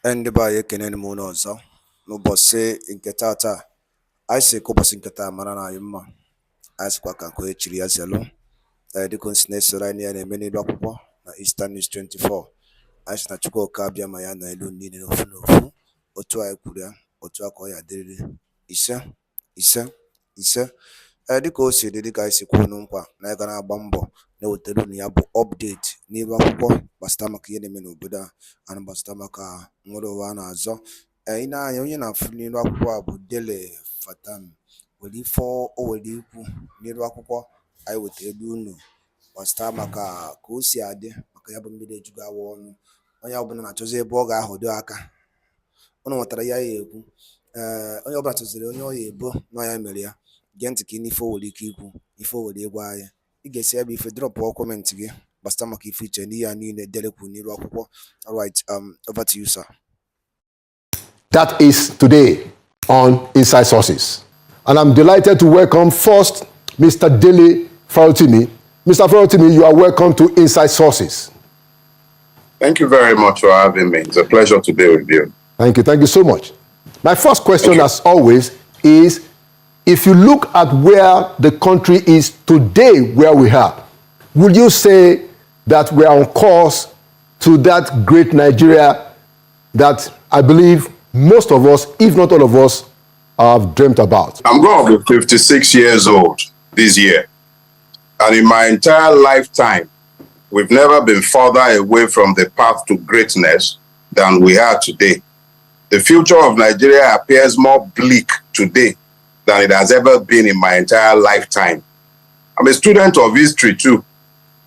Ndị be anyị ekene m unu ọzọ n'ụbọchị nke tata. Anyị sị ka ụbọchị nke taa mara na anyị mma. Anyị sịkwa ka nke onye chiri ya zelu. Dịka nsi na-esoro anyị ya na-eme n'elu akwụkwọ na Eastern News 24. Anyị sị na Chukwuka abịa ma ya na elu niile n'ofu n'ofu. Otu anyị kwuru ya, otu aka ọ ya dịrịrị. Ise ise. Dịka o si dị, dịka anyị si kwuo nkwa na anyị ga na-agba mbọ na-ewetara unu ya bụ update n'elu akwụkwọ gbasara maka ihe na-eme n'obodo a, ana gbasara maka nwere ụwa a na-azọ. Ị na-anya onye na-afụ n'elu akwụkwọ a bụ Dele Farotimi. Were ife o were ikwu n'elu akwụkwọ anyị wetara unu gbasara maka ka o si adị maka ya bụ mmiri ejugo awa ọnụ. Onye ọbụla na-achọzi ebe ọ ga-ahọdụ aka. Unu nwetara ya ekwu. Onye ọbụla chọziri onye ọ ya ebo na ya mere ya. Gee ntị ka ife o nwere ike ikwu, ife o nwere ịgwa anyị. Ị ga-esi ebe ife drọpụ kọmentị gị gbasara maka ife iche n'ihe a niile Dele kwuru n'iru akwụkwọ. All right, over to you, sir. That is today on Inside Sources. And I'm delighted to welcome first Mr. Dele Farotimi. Mr. Farotimi, you are welcome to Inside Sources. Thank you very much for having me. It's a pleasure to be with you. Thank you. Thank you so much. My first question, as always, is if you look at where the country is today, where we are, would you say that we are on course to that great Nigeria that I believe most of us, if not all of us, have dreamt about? I'm going to be 56 years old this year. And in my entire lifetime, we've never been further away from the path to greatness than we are today. The future of Nigeria appears more bleak today than it has ever been in my entire lifetime. I'm a student of history too.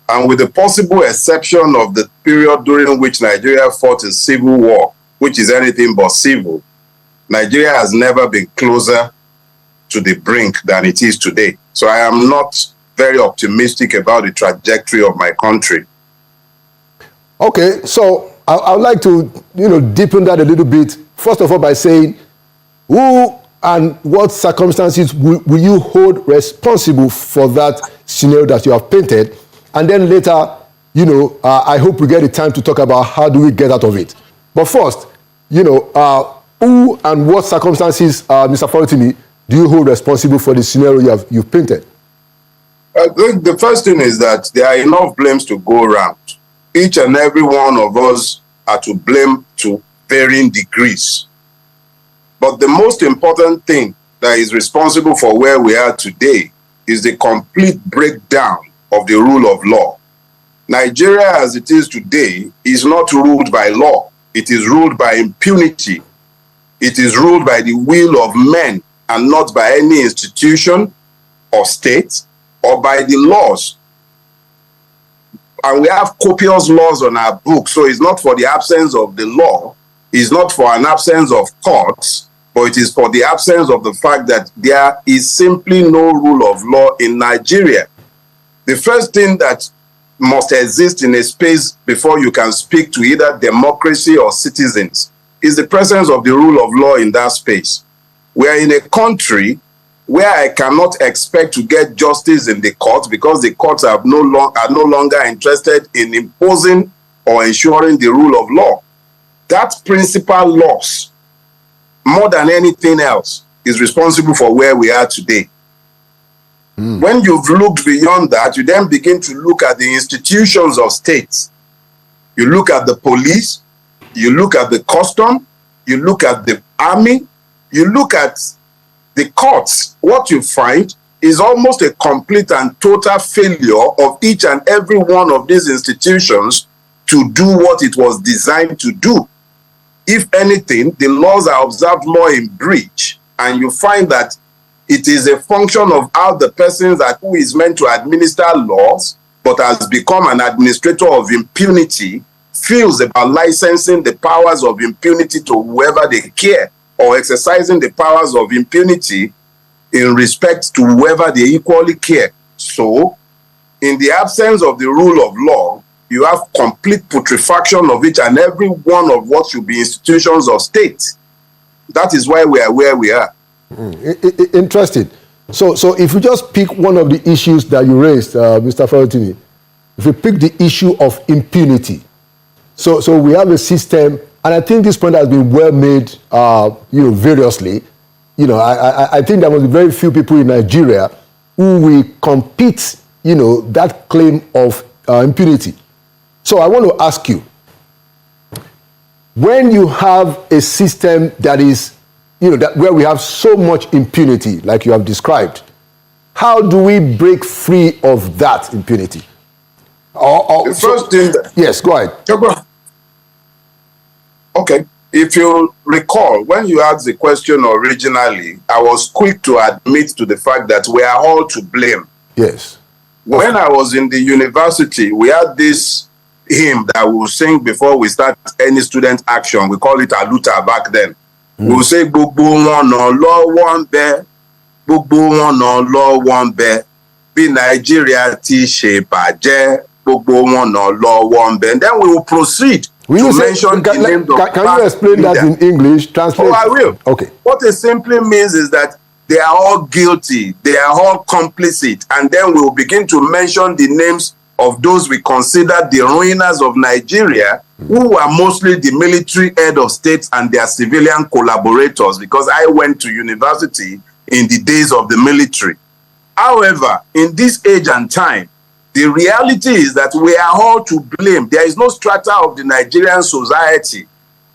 And with the possible exception of the period during which Nigeria fought a civil war, which is anything but civil, Nigeria has never been closer to the brink than it is today. So I am not very optimistic about the trajectory of my country. Okay, so I would like to, deepen that a little bit. First of all, by saying, who and what circumstances will you hold responsible for that scenario that you have painted? And then later, I hope we get the time to talk about how do we get out of it. But first, who and what circumstances, Mr. Farotimi, do you hold responsible for the scenario you've painted? I think the first thing is that there are enough blames to go around. Each and every one of us are to blame to varying degrees. But the most important thing that is responsible for where we are today is the complete breakdown of the rule of law. Nigeria as it is today is not ruled by law. It is ruled by impunity. It is ruled by the will of men and not by any institution or state or by the laws. And we have copious laws on our books, so it's not for the absence of the law, it's not for an absence of courts, but it is for the absence of the fact that there is simply no rule of law in Nigeria. The first thing that must exist in a space before you can speak to either democracy or citizens is the presence of the rule of law in that space. We are in a country where I cannot expect to get justice in the court because the courts are no longer interested in imposing or ensuring the rule of law. That principal loss, more than anything else, is responsible for where we are today. When you've looked beyond that, you then begin to look at the institutions of states. You look at the police, you look at the custom, you look at the army, you look at the courts. What you find is almost a complete and total failure of each and every one of these institutions to do what it was designed to do. If anything, the laws are observed more in breach, and you find that it is a function of how the person who is meant to administer laws but has become an administrator of impunity feels about licensing the powers of impunity to whoever they care, or exercising the powers of impunity in respect to whoever they equally care. So, in the absence of the rule of law, you have complete putrefaction of each and every one of what should be institutions of state. That is why we are where we are. Interesting. So if you just pick one of the issues that you raised, Mr. Farotimi, if you pick the issue of impunity, so we have a system and I think this point has been well made, variously. I think there must be very few people in Nigeria who will compete, that claim of impunity. So I want to ask you, when you have a system that is, where we have so much impunity, like you have described, how do we break free of that impunity? The first thing yes, go ahead. Okay. If you recall, when you asked the question originally, I was quick to admit to the fact that we are all to blame. Yes. When I was in the university, we had this hymn that we will sing before we start any student action. We call it Aluta back then. We will say, Gbogbo wọn náà lọ́wọ́ ń bẹ, gbogbo wọn náà lọ́wọ́ ń bẹ, bí Nigeria ti ṣe bàjẹ́, gbogbo wọn náà lọ́wọ́ ń bẹ. And then we will proceed to mention the names of. Can you explain that in English? Translate. Oh, I will. Okay. What it simply means is that they are all guilty, they are all complicit, and then we will begin to mention the names of those we consider the ruiners of Nigeria, who are mostly the military head of states and their civilian collaborators, because I went to university in the days of the military. However, in this age and time, the reality is that we are all to blame. There is no strata of the Nigerian society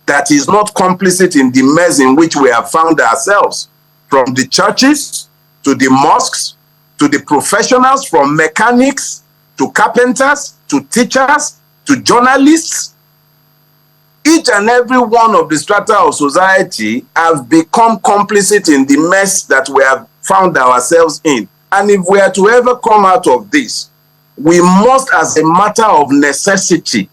that is not complicit in the mess in which we have found ourselves, from the churches to the mosques to the professionals, from mechanics to carpenters, to teachers, to journalists. Each and every one of the strata of society have become complicit in the mess that we have found ourselves in. And if we are to ever come out of this, we must, as a matter of necessity,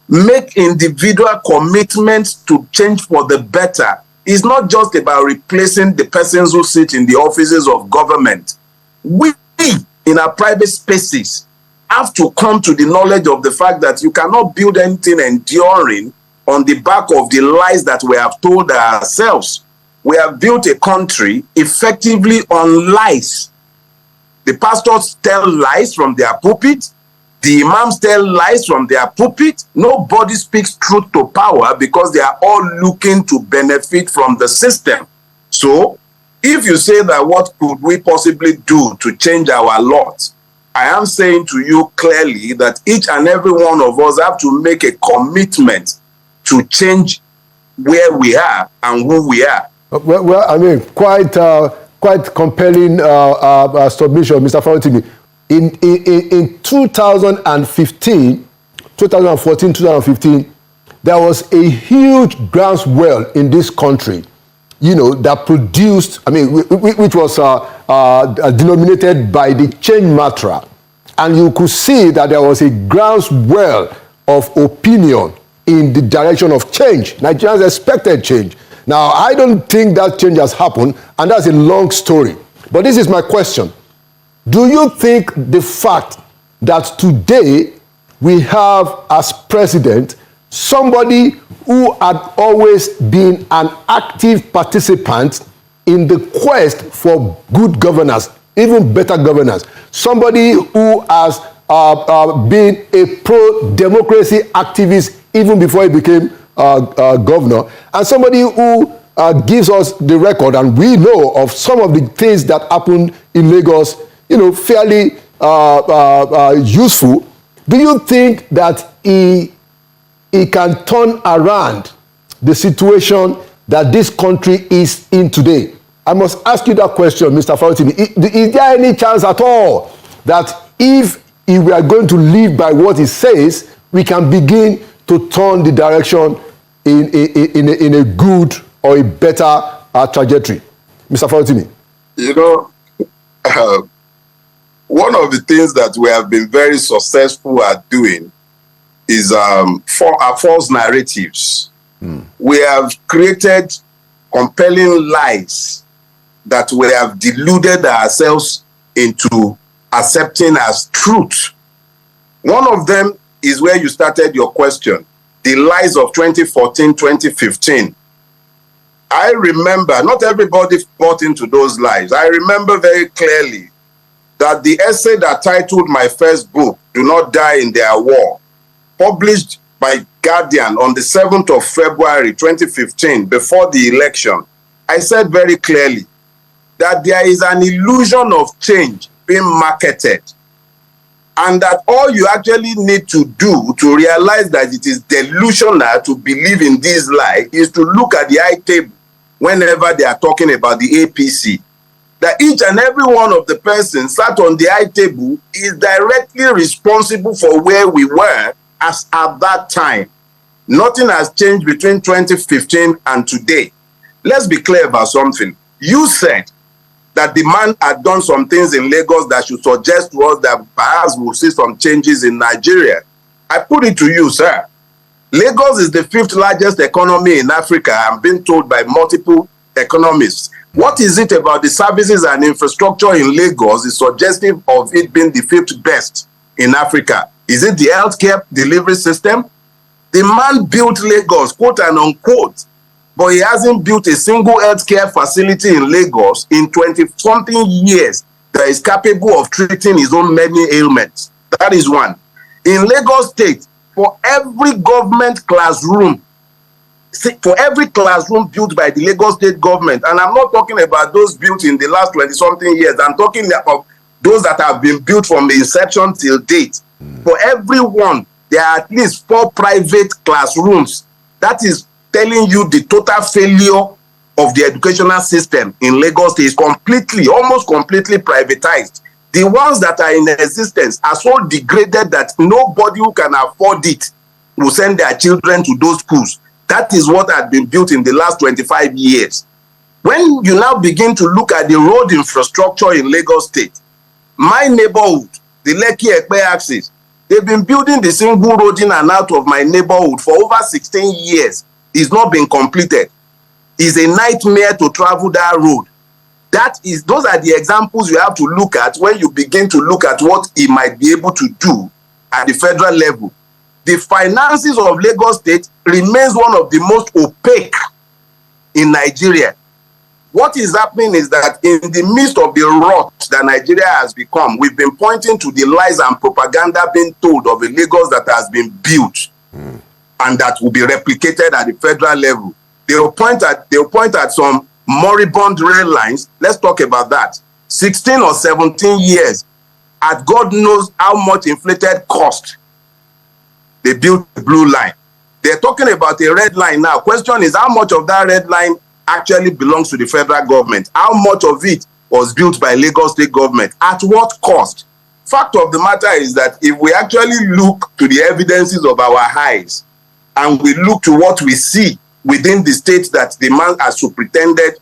make individual commitments to change for the better. It's not just about replacing the persons who sit in the offices of government. We, in our private spaces, have to come to the knowledge of the fact that you cannot build anything enduring on the back of the lies that we have told ourselves. We have built a country effectively on lies. The pastors tell lies from their pulpit. The imams tell lies from their pulpit. Nobody speaks truth to power because they are all looking to benefit from the system. So, if you say that what could we possibly do to change our lot, I am saying to you clearly that each and every one of us have to make a commitment to change where we are and who we are. Well, I mean, quite compelling submission, Mr. Farotimi. In 2014, 2015, there was a huge groundswell in this country, that produced, which was denominated by the change mantra. And you could see that there was a groundswell of opinion in the direction of change. Nigerians expected change. Now, I don't think that change has happened, and that's a long story. But this is my question. Do you think the fact that today we have as president somebody who had always been an active participant in the quest for good governance, even better governance, somebody who has been a pro-democracy activist even before he became governor, and somebody who gives us the record, and we know of some of the things that happened in Lagos, fairly useful. Do you think that he can turn around the situation that this country is in today? I must ask you that question, Mr. Farotimi. Is there any chance at all that if we are going to live by what he says, we can begin to turn the direction in a good or a better trajectory? Mr. Farotimi. One of the things that we have been very successful at doing is false narratives. We have created compelling lies that we have deluded ourselves into accepting as truth. One of them is where you started your question, the lies of 2014, 2015. I remember, not everybody bought into those lies. I remember very clearly that the essay that titled my first book, Do Not Die in Their War, published by Guardian on the 7th of February 2015, before the election, I said very clearly that there is an illusion of change being marketed, and that all you actually need to do to realize that it is delusional to believe in this lie is to look at the high table whenever they are talking about the APC. That each and every one of the persons sat on the high table is directly responsible for where we were as at that time. Nothing has changed between 2015 and today. Let's be clear about something. You said that the man had done some things in Lagos that should suggest to us that perhaps we'll see some changes in Nigeria. I put it to you, sir. Lagos is the 5th largest economy in Africa. I'm being told by multiple economists. What is it about the services and infrastructure in Lagos is suggestive of it being the 5th best in Africa? Is it the healthcare delivery system? The man built Lagos, quote and unquote, but he hasn't built a single healthcare facility in Lagos in 20-something years that is capable of treating his own many ailments. That is one. In Lagos State, for every government classroom, for every classroom built by the Lagos State government, and I'm not talking about those built in the last 20-something years, I'm talking about those that have been built from the inception till date. For everyone, there are at least 4 private classrooms. That is telling you the total failure of the educational system in Lagos State is completely, almost completely privatized. The ones that are in existence are so degraded that nobody who can afford it will send their children to those schools. That is what had been built in the last 25 years. When you now begin to look at the road infrastructure in Lagos State, my neighborhood, the EKPA axis, they've been building the single road in and out of my neighborhood for over 16 years. It's not been completed. It's a nightmare to travel that road. Those are the examples you have to look at when you begin to look at what he might be able to do at the federal level. The finances of Lagos State remains one of the most opaque in Nigeria. What is happening is that in the midst of the rot that Nigeria has become, we've been pointing to the lies and propaganda being told of a Lagos that has been built and that will be replicated at the federal level. They'll point at some moribund rail lines. Let's talk about that. 16 or 17 years at God knows how much inflated cost they built the blue line. They're talking about a red line now. Question is, how much of that red line actually belongs to the federal government? How much of it was built by Lagos State government? At what cost? Fact of the matter is that if we actually look to the evidences of our eyes and we look to what we see within the state that the man has superintended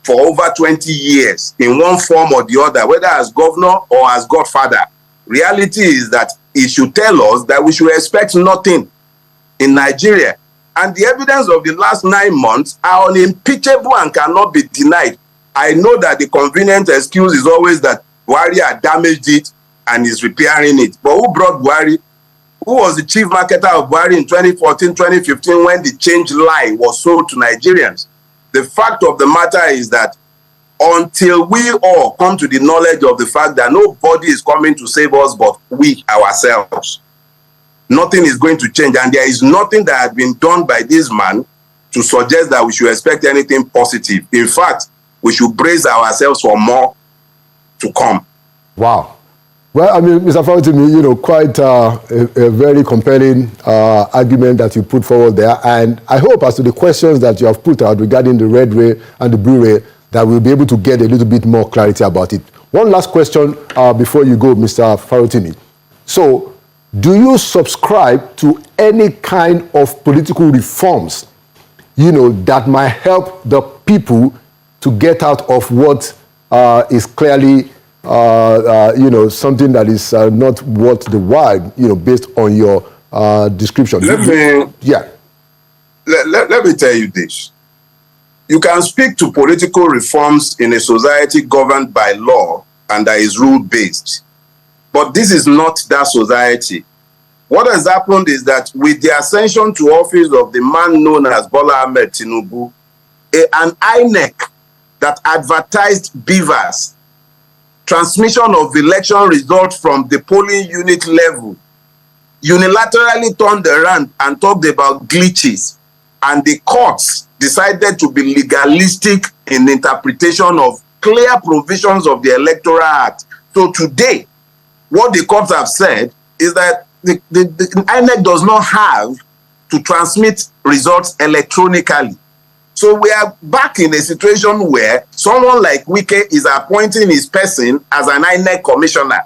for over 20 years in one form or the other, whether as governor or as godfather, reality is that it should tell us that we should expect nothing in Nigeria. And the evidence of the last 9 months are unimpeachable and cannot be denied. I know that the convenient excuse is always that Buhari had damaged it and is repairing it. But who brought Buhari? Who was the chief marketer of Buhari in 2014, 2015 when the change lie was sold to Nigerians? The fact of the matter is that until we all come to the knowledge of the fact that nobody is coming to save us but we ourselves, nothing is going to change. And there is nothing that has been done by this man to suggest that we should expect anything positive. In fact, we should brace ourselves for more to come. Wow. Well, I mean, Mr. Farotimi, quite a very compelling argument that you put forward there. And I hope as to the questions that you have put out regarding the red ray and the blue ray, that we'll be able to get a little bit more clarity about it. One last question before you go, Mr. Farotimi. So, do you subscribe to any kind of political reforms, that might help the people to get out of what is clearly, something that is not worth the while, based on your description? Let me tell you this. You can speak to political reforms in a society governed by law and that is rule-based. But this is not that society. What has happened is that with the ascension to office of the man known as Bola Ahmed Tinubu, an INEC that advertised beavers, transmission of election results from the polling unit level unilaterally turned around and talked about glitches, and the courts decided to be legalistic in interpretation of clear provisions of the Electoral Act. So today, what the courts have said is that the INEC does not have to transmit results electronically. So we are back in a situation where someone like Wike is appointing his person as an INEC commissioner.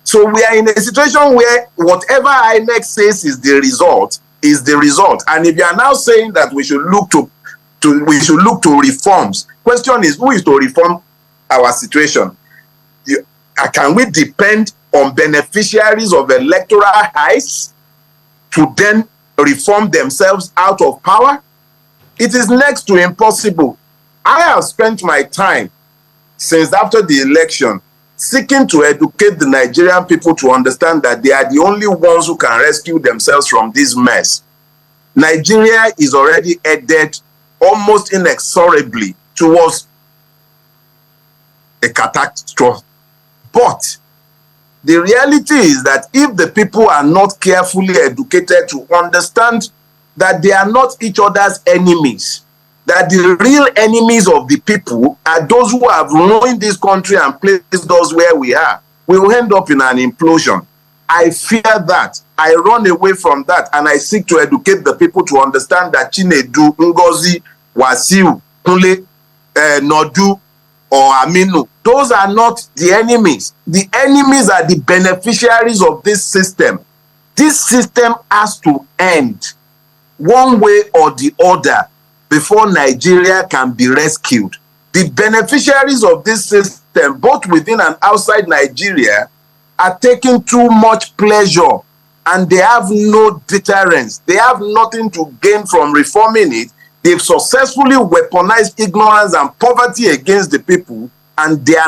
So we are in a situation where whatever INEC says is the result is the result. And if you are now saying that we should look to reforms, question is, who is to reform our situation? Can we depend on beneficiaries of electoral highs to then reform themselves out of power? It is next to impossible. I have spent my time since after the election seeking to educate the Nigerian people to understand that they are the only ones who can rescue themselves from this mess. Nigeria is already headed almost inexorably towards a catastrophe. But the reality is that if the people are not carefully educated to understand that they are not each other's enemies, that the real enemies of the people are those who have ruined this country and placed us where we are, we will end up in an implosion. I fear that. I run away from that, and I seek to educate the people to understand that Chinedu, Ngozi, Wasiu, Kunle, Nodu, or Aminu, those are not the enemies. The enemies are the beneficiaries of this system. This system has to end one way or the other before Nigeria can be rescued. The beneficiaries of this system, both within and outside Nigeria, are taking too much pleasure, and they have no deterrence. They have nothing to gain from reforming it. They've successfully weaponized ignorance and poverty against the people, and they are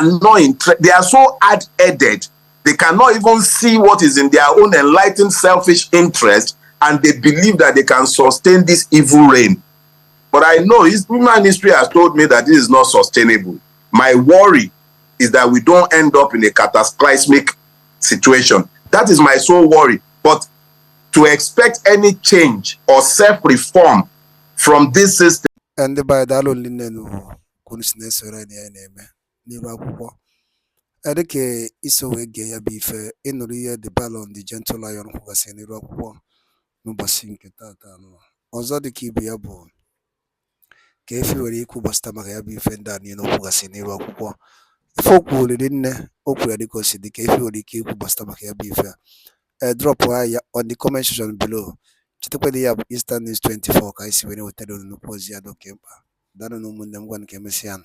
they are so hard-headed, they cannot even see what is in their own enlightened selfish interest, and they believe that they can sustain this evil reign. But I know human history has told me that this is not sustainable. My worry is that we don't end up in a cataclysmic situation. That is my sole worry. But to expect any change or self-reform from this system. And by that only no kunisnes already name niru akwụkwọ edike iso wee gee ya bụ ife ịnụrụ ihe the ballon the gentle lion kwugasị n'iru akwụkwọ n'ụbọchị nke tata anụ ọzọ dịka ibe ya bụ ka efi nwere ikwu gbasịta maka ya bụ ife ndị a niile kwugasị n'iru akwụkwọ ife okwu olili nne okwu ya dịka osi dịka efi nwere ike ikwu gbasịta maka ya bụ ife a drop ya on the comment section below. Chetakwa ya bụ Eastern News 24 ka anyị si were wetara unu nnukwu ozi ya dị oke mkpa. Daalụ na ụmụnne m, gwa nke emesịa.